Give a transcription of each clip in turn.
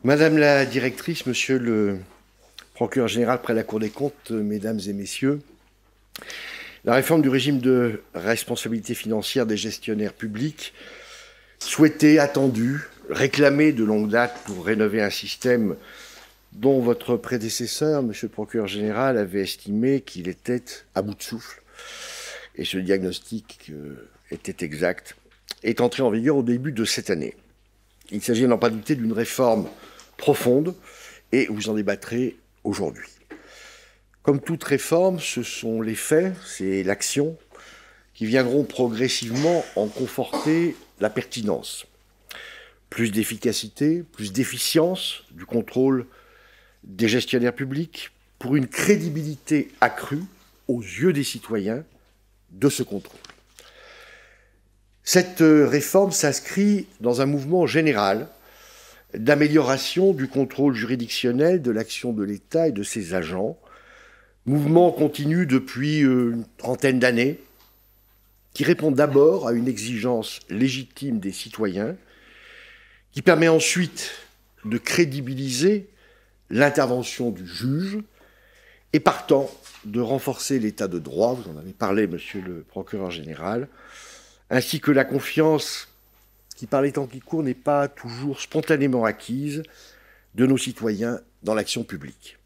Madame la directrice, monsieur le procureur général près la Cour des comptes, mesdames et messieurs, la réforme du régime de responsabilité financière des gestionnaires publics, souhaitée, attendue, réclamée de longue date pour rénover un système dont votre prédécesseur, monsieur le procureur général, avait estimé qu'il était à bout de souffle, et ce diagnostic était exact, est entré en vigueur au début de cette année. Il s'agit, à n'en pas douter, d'une réforme profonde, et vous en débattrez aujourd'hui. Comme toute réforme, ce sont les faits, c'est l'action, qui viendront progressivement en conforter la pertinence. Plus d'efficacité, plus d'efficience du contrôle des gestionnaires publics, pour une crédibilité accrue aux yeux des citoyens de ce contrôle. Cette réforme s'inscrit dans un mouvement général d'amélioration du contrôle juridictionnel de l'action de l'État et de ses agents, mouvement continu depuis une trentaine d'années, qui répond d'abord à une exigence légitime des citoyens, qui permet ensuite de crédibiliser l'intervention du juge et partant de renforcer l'état de droit, vous en avez parlé, monsieur le procureur général, ainsi que la confiance qui, par les temps qui courent, n'est pas toujours spontanément acquise de nos citoyens dans l'action publique.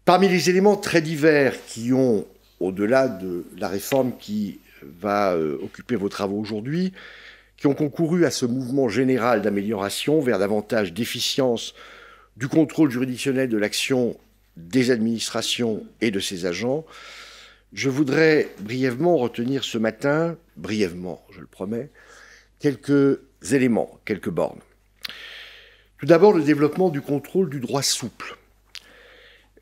Parmi les éléments très divers qui ont, au-delà de la réforme qui va occuper vos travaux aujourd'hui, qui ont concouru à ce mouvement général d'amélioration vers davantage d'efficience du contrôle juridictionnel de l'action des administrations et de ses agents, je voudrais brièvement retenir ce matin, brièvement, je le promets, quelques éléments, quelques bornes. Tout d'abord, le développement du contrôle du droit souple.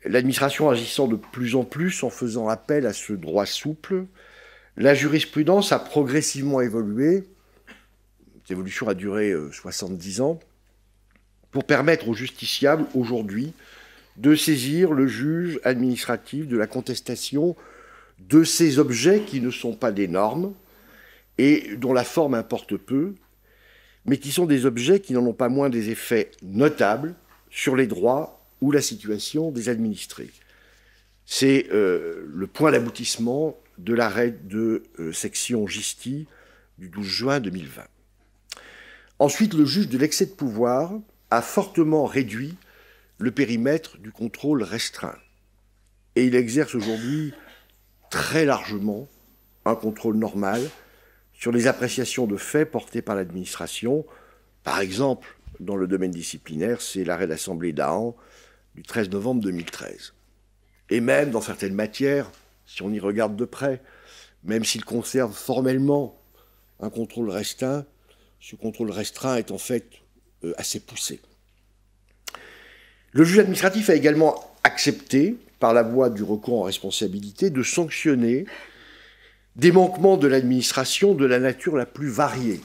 L'administration agissant de plus en plus en faisant appel à ce droit souple, la jurisprudence a progressivement évolué, cette évolution a duré 70 ans, pour permettre aux justiciables aujourd'hui de saisir le juge administratif de la contestation de ces objets qui ne sont pas des normes et dont la forme importe peu, mais qui sont des objets qui n'en ont pas moins des effets notables sur les droits ou la situation des administrés. C'est le point d'aboutissement de l'arrêt de section Gisti du 12 juin 2020. Ensuite, le juge de l'excès de pouvoir a fortement réduit le périmètre du contrôle restreint. Et il exerce aujourd'hui très largement un contrôle normal sur les appréciations de faits portées par l'administration. Par exemple, dans le domaine disciplinaire, c'est l'arrêt d'assemblée d'Ahan du 13 novembre 2013. Et même dans certaines matières, si on y regarde de près, même s'il conserve formellement un contrôle restreint, ce contrôle restreint est en fait assez poussé. Le juge administratif a également accepté, par la voie du recours en responsabilité, de sanctionner des manquements de l'administration de la nature la plus variée.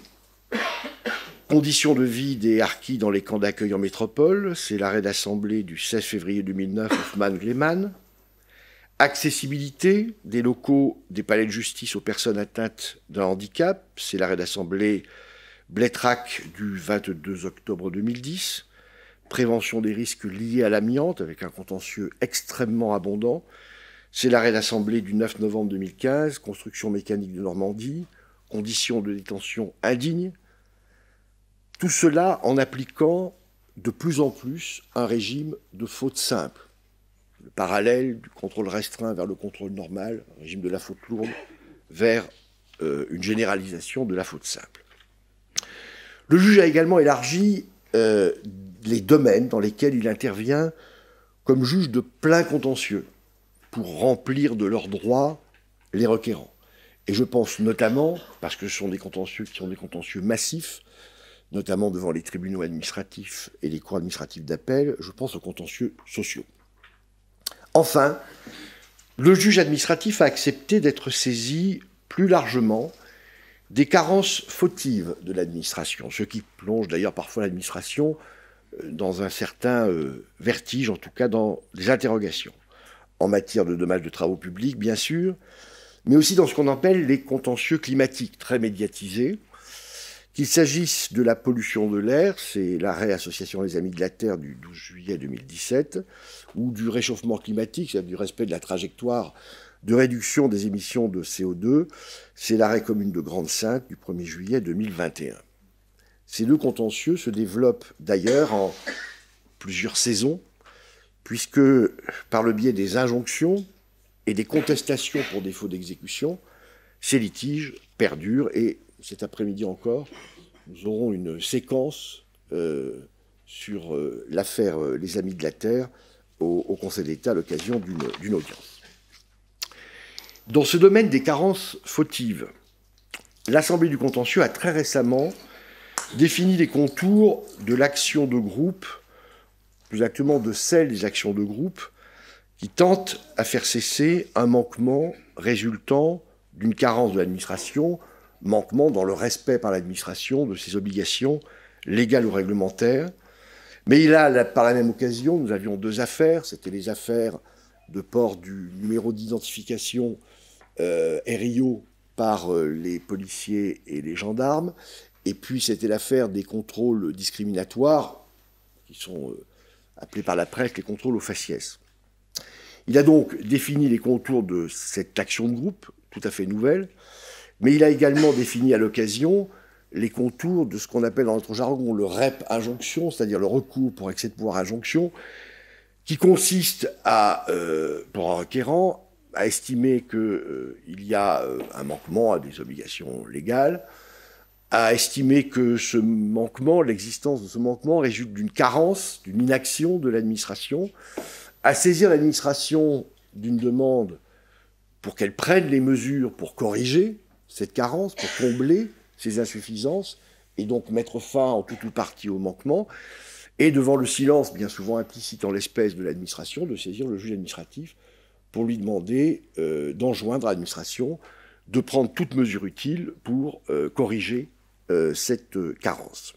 Conditions de vie des harkis dans les camps d'accueil en métropole, c'est l'arrêt d'assemblée du 16 février 2009, Hoffmann-Gleeman. Accessibilité des locaux des palais de justice aux personnes atteintes d'un handicap, c'est l'arrêt d'assemblée Blétrac du 22 octobre 2010. Prévention des risques liés à l'amiante, avec un contentieux extrêmement abondant. C'est l'arrêt d'assemblée du 9 novembre 2015, construction mécanique de Normandie, conditions de détention indignes. Tout cela en appliquant de plus en plus un régime de faute simple. Le parallèle du contrôle restreint vers le contrôle normal, un régime de la faute lourde, vers une généralisation de la faute simple. Le juge a également élargi les domaines dans lesquels il intervient comme juge de plein contentieux pour remplir de leurs droits les requérants. Et je pense notamment, parce que ce sont des contentieux qui sont des contentieux massifs, notamment devant les tribunaux administratifs et les cours administratifs d'appel, je pense aux contentieux sociaux. Enfin, le juge administratif a accepté d'être saisi plus largement des carences fautives de l'administration, ce qui plonge d'ailleurs parfois l'administration dans un certain vertige, en tout cas dans les interrogations, en matière de dommages de travaux publics, bien sûr, mais aussi dans ce qu'on appelle les contentieux climatiques, très médiatisés, Qu'il s'agisse de la pollution de l'air, c'est l'arrêt Association Les Amis de la Terre du 12 juillet 2017, ou du réchauffement climatique, c'est-à-dire du respect de la trajectoire de réduction des émissions de CO2, c'est l'arrêt Commune de Grande-Synthe du 1er juillet 2021. Ces deux contentieux se développent d'ailleurs en plusieurs saisons, puisque par le biais des injonctions et des contestations pour défaut d'exécution, ces litiges perdurent et cet après-midi encore, nous aurons une séquence sur l'affaire Les Amis de la Terre au Conseil d'État à l'occasion d'une audience. Dans ce domaine des carences fautives, l'Assemblée du contentieux a très récemment défini les contours de l'action de groupe, plus exactement de celle des actions de groupe, qui tentent à faire cesser un manquement résultant d'une carence de l'administration, manquement dans le respect par l'administration de ses obligations légales ou réglementaires. Mais par la même occasion, nous avions deux affaires. C'était les affaires de port du numéro d'identification RIO par les policiers et les gendarmes. Et puis c'était l'affaire des contrôles discriminatoires, qui sont appelés par la presse les contrôles aux faciès. Il a donc défini les contours de cette action de groupe, tout à fait nouvelle, mais il a également défini à l'occasion les contours de ce qu'on appelle dans notre jargon le REP injonction, c'est-à-dire le recours pour excès de pouvoir injonction, qui consiste pour un requérant, à estimer qu'il y a un manquement à des obligations légales, à estimer que ce manquement, l'existence de ce manquement résulte d'une carence, d'une inaction de l'administration, à saisir l'administration d'une demande pour qu'elle prenne les mesures pour corriger cette carence, pour combler ces insuffisances, et donc mettre fin en tout ou partie au manquement, et devant le silence bien souvent implicite en l'espèce de l'administration, de saisir le juge administratif pour lui demander d'enjoindre à l'administration de prendre toute mesure utile pour corriger cette carence.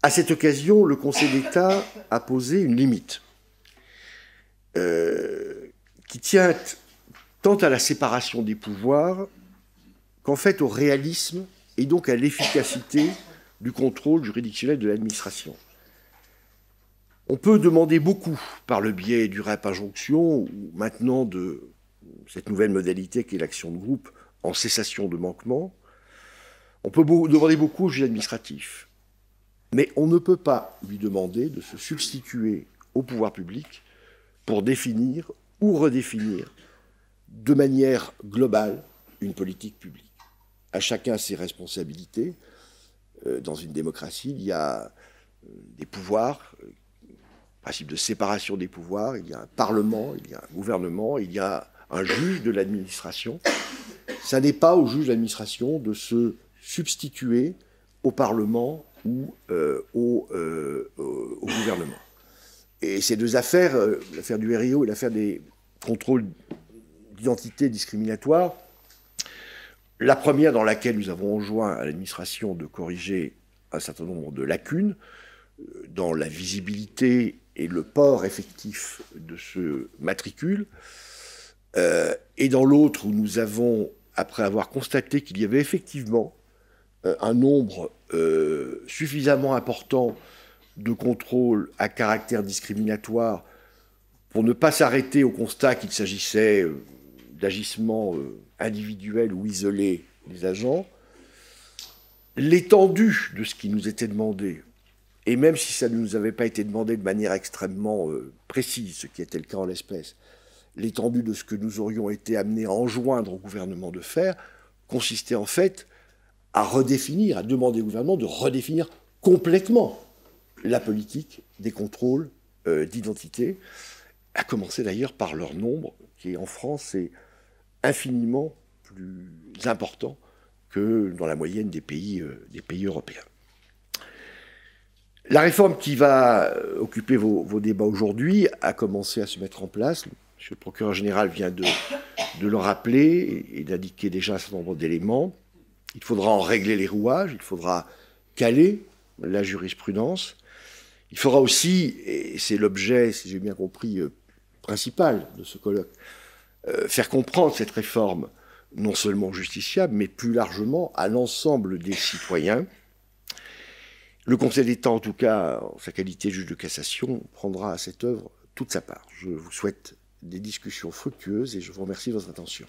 À cette occasion, le Conseil d'État a posé une limite qui tient tant à la séparation des pouvoirs qu'en fait au réalisme et donc à l'efficacité du contrôle juridictionnel de l'administration. On peut demander beaucoup par le biais du REP injonction ou maintenant de cette nouvelle modalité qui est l'action de groupe en cessation de manquement. On peut demander beaucoup au juge administratif, mais on ne peut pas lui demander de se substituer au pouvoir public pour définir ou redéfinir de manière globale une politique publique. À chacun ses responsabilités. Dans une démocratie, il y a des pouvoirs, principe de séparation des pouvoirs, il y a un parlement, il y a un gouvernement, il y a un juge de l'administration. Ça n'est pas au juge de l'administration de se substituer au parlement ou au gouvernement. Et ces deux affaires, l'affaire du RIO et l'affaire des contrôles d'identité discriminatoires, la première dans laquelle nous avons enjoint à l'administration de corriger un certain nombre de lacunes dans la visibilité et le port effectif de ce matricule, et dans l'autre où nous avons, après avoir constaté qu'il y avait effectivement un nombre suffisamment important de contrôles à caractère discriminatoire pour ne pas s'arrêter au constat qu'il s'agissait d'agissements individuels ou isolés des agents, l'étendue de ce qui nous était demandé, et même si ça ne nous avait pas été demandé de manière extrêmement précise, ce qui était le cas en l'espèce, l'étendue de ce que nous aurions été amenés à enjoindre au gouvernement de faire, consistait en fait à redéfinir, à demander au gouvernement de redéfinir complètement la politique des contrôles d'identité, à commencer d'ailleurs par leur nombre, qui en France est infiniment plus important que dans la moyenne des pays européens. La réforme qui va occuper vos débats aujourd'hui a commencé à se mettre en place. Monsieur le procureur général vient de le rappeler et d'indiquer déjà un certain nombre d'éléments. Il faudra en régler les rouages, il faudra caler la jurisprudence. Il faudra aussi, et c'est l'objet, si j'ai bien compris, principal de ce colloque, faire comprendre cette réforme non seulement aux justiciables, mais plus largement à l'ensemble des citoyens. Le Conseil d'État, en tout cas, en sa qualité de juge de cassation, prendra à cette œuvre toute sa part. Je vous souhaite des discussions fructueuses et je vous remercie de votre attention.